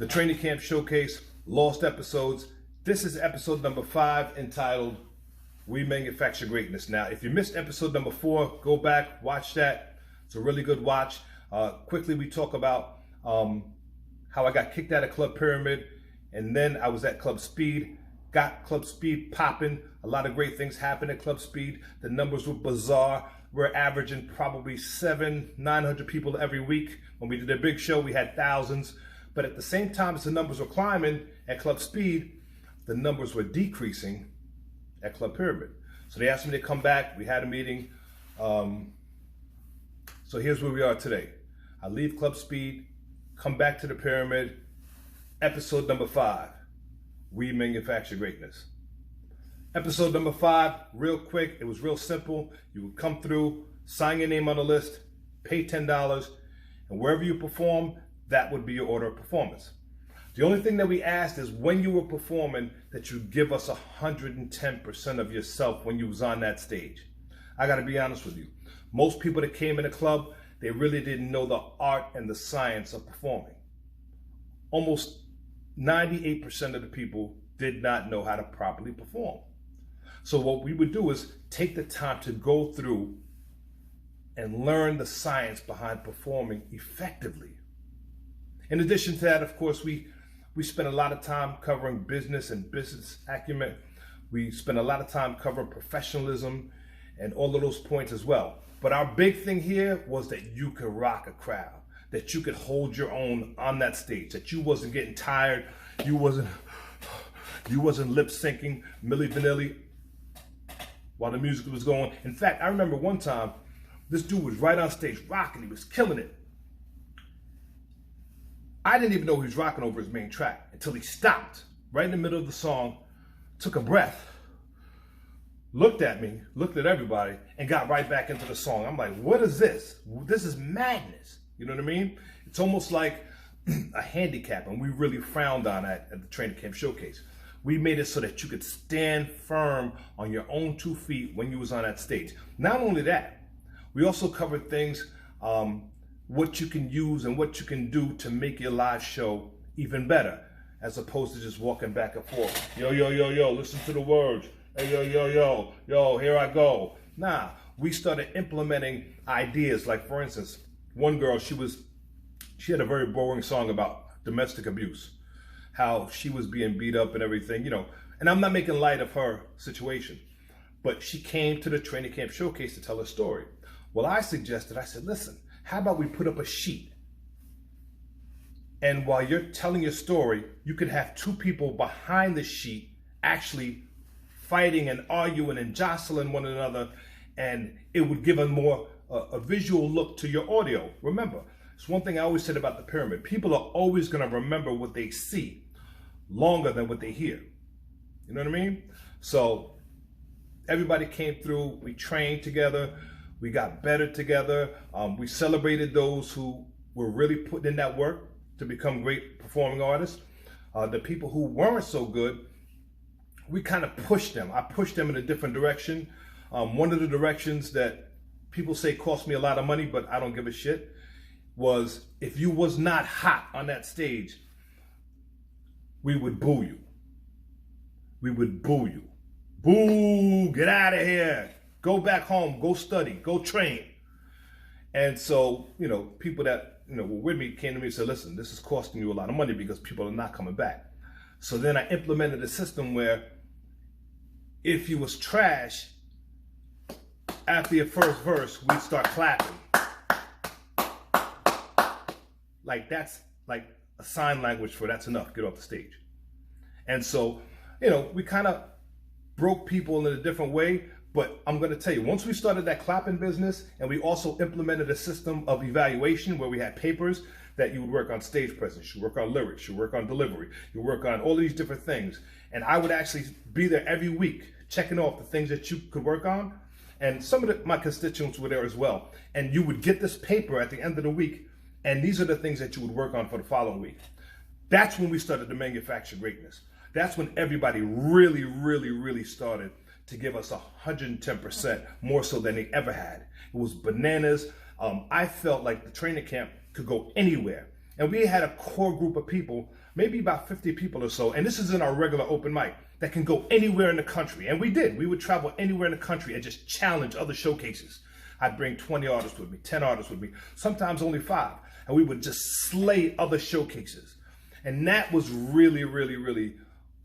The Training Camp Showcase, Lost Episodes. This is episode number 5 entitled We Manufacture Greatness. Now, if you missed episode number 4, go back, watch that. It's a really good watch. Quickly, we talk about how I got kicked out of Club Pyramid, and then I was at Club Speed, got Club Speed popping. A lot of great things happened at Club Speed. The numbers were bizarre. We're averaging probably 700-900 people every week. When we did a big show, we had thousands. But at the same time as the numbers were climbing at Club Speed, the numbers were decreasing at Club Pyramid. So they asked me to come back. We had a meeting. So here's where we are today. I leave Club Speed, come back to the Pyramid. Episode number 5, We Manufacture Greatness. Episode number 5, real quick. It was real simple. You would come through, sign your name on the list, pay $10, and wherever you perform, that would be your order of performance. The only thing that we asked is when you were performing that you give us 110% of yourself when you was on that stage. I gotta be honest with you. Most people that came in the club, they really didn't know the art and the science of performing. Almost 98% of the people did not know how to properly perform. So what we would do is take the time to go through and learn the science behind performing effectively. In addition to that, of course, we spent a lot of time covering business and business acumen. We spent a lot of time covering professionalism and all of those points as well. But our big thing here was that you could rock a crowd, that you could hold your own on that stage, that you wasn't getting tired, you wasn't lip syncing Milli Vanilli while the music was going. In fact, I remember one time, this dude was right on stage rocking, he was killing it. I didn't even know he was rocking over his main track until he stopped right in the middle of the song, took a breath, looked at me, looked at everybody, and got right back into the song. I'm like, what is this? This is madness. You know what I mean? It's almost like a handicap, and we really frowned on that at the Training Camp Showcase. We made it so that you could stand firm on your own 2 feet when you was on that stage. Not only that, we also covered things, what you can use and what you can do to make your live show even better, as opposed to just walking back and forth. Yo, yo, yo, yo, listen to the words. Hey, yo, yo, yo, yo, here I go. Nah, we started implementing ideas. Like, for instance, one girl, she had a very boring song about domestic abuse, how she was being beat up and everything, you know. And I'm not making light of her situation, but she came to the Training Camp Showcase to tell her story. Well, I said, listen, how about we put up a sheet? And while you're telling your story, you could have 2 people behind the sheet actually fighting and arguing and jostling one another, and it would give a visual look to your audio. Remember, it's one thing I always said about the Pyramid. People are always going to remember what they see longer than what they hear. You know what I mean? So everybody came through, we trained together, we got better together. We celebrated those who were really putting in that work to become great performing artists. The people who weren't so good, we kind of pushed them. I pushed them in a different direction. One of the directions that people say cost me a lot of money, but I don't give a shit, was if you was not hot on that stage, we would boo you. We would boo you. Boo, get out of here. Go back home, go study, go train. And so, you know, people that, you know, were with me came to me and said, listen, this is costing you a lot of money because people are not coming back. So then I implemented a system where if you was trash, after your first verse, we'd start clapping. Like, that's like a sign language for that's enough, get off the stage. And so, you know, we kind of broke people in a different way. But I'm going to tell you, once we started that clapping business, and we also implemented a system of evaluation where we had papers that you would work on stage presence, you work on lyrics, you work on delivery, you work on all of these different things. And I would actually be there every week checking off the things that you could work on. And some of my constituents were there as well. And you would get this paper at the end of the week, and these are the things that you would work on for the following week. That's when we started to manufacture greatness. That's when everybody really, really, really started to give us 110% more so than they ever had. It was bananas. I felt like the training camp could go anywhere. And we had a core group of people, maybe about 50 people or so, and this is in our regular open mic, that can go anywhere in the country. And we did. We would travel anywhere in the country and just challenge other showcases. I'd bring 20 artists with me, 10 artists with me, sometimes only 5. And we would just slay other showcases. And that was really, really, really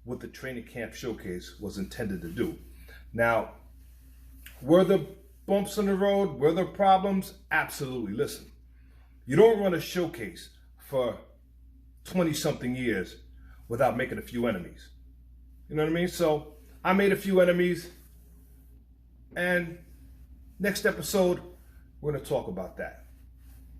what the Training Camp Showcase was intended to do. Now, were there bumps in the road? Were there problems? Absolutely. Listen, you don't run a showcase for 20-something years without making a few enemies. You know what I mean? So I made a few enemies, and next episode, we're going to talk about that.